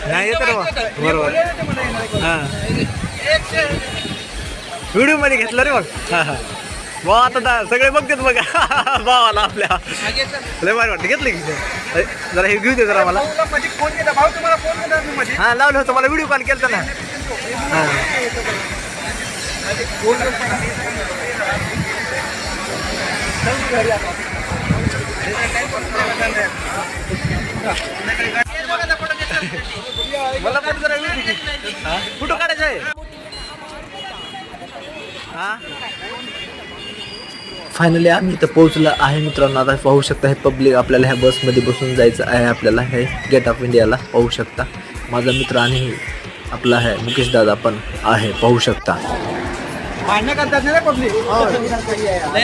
नाही येत रे बरोबर. हां व्हिडिओ मध्ये घेतलं रे बघ. हां हां वा आता सगळे बघतात बघा भावाला आपल्या लय भारी वाटतं. घेतलं की जरा हे घेऊ दे जरा मला. हां लावलं होतं मला व्हिडिओ कॉल केला ना. हां मला पण जरा फोटो काढायचा आहे. हां फायनली आम्ही इथं पोहोचलो आहे मित्रांनो. आता पाहू शकता हे पब्लिक आपल्याला ह्या बसमध्ये बसून जायचं आहे. आपल्याला हे गेट ऑफ इंडियाला पाहू शकता. माझा मित्र आणि आपला आहे मुकेश दादा पण आहे पाहू शकता.